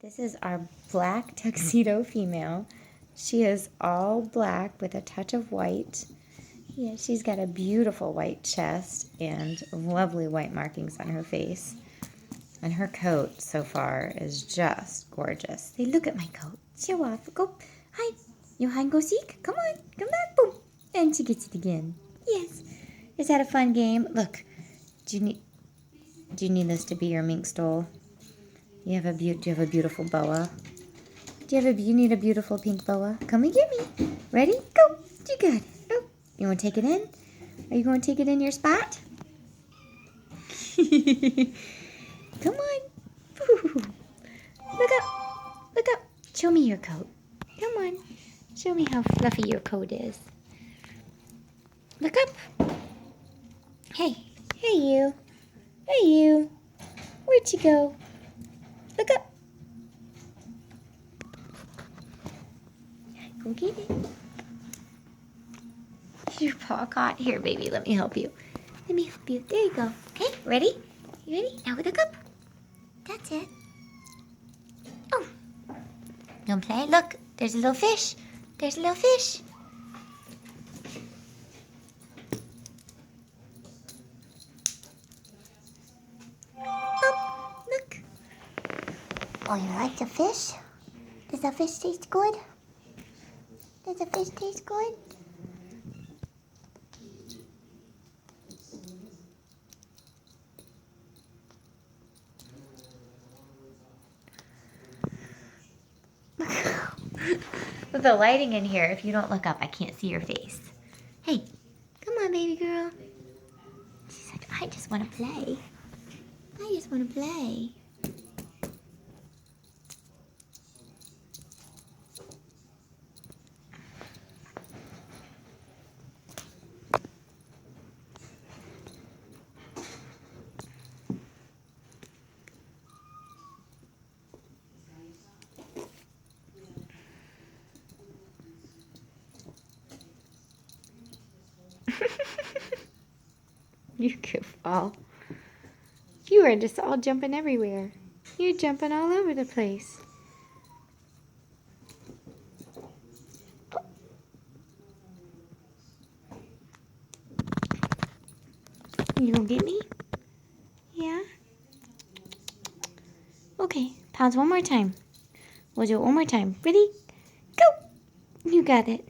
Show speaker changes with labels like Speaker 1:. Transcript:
Speaker 1: This is our black tuxedo female. She is all black with a touch of white. Yeah, she's got a beautiful white chest and lovely white markings on her face. And her coat so far is just gorgeous. Hey, look at my coat. Show off. Go. Hi. You hide and go seek? Come on. Come back. Boom. And she gets it again. Yes. Is that a fun game? Look. Do you need this to be your mink stole? Do you have a beautiful boa? You need a beautiful pink boa? Come and get me. Ready? Go. You got it. Oh, you want to take it in? Are you going to take it in your spot? Come on. Look up. Look up. Show me your coat. Come on. Show me how fluffy your coat is. Look up. Hey. Hey, you. Hey, you. Where'd you go? Look up. Go get it. Your paw caught. Here, baby. Let me help you. Let me help you. There you go. Okay, ready? You ready? Now look up. That's it. Oh. Don't play. Look. There's a little fish. There's a little fish. Oh, look. Oh, you like the fish? Does the fish taste good? Does the fish taste good? With the lighting in here, if you don't look up, I can't see your face. Hey, come on, baby girl. She's like, I just want to play. I just want to play. You goofball. You are just all jumping everywhere. You're jumping all over the place. You gonna get me? Yeah? Okay, pause one more time. We'll do it one more time. Ready? Go! You got it.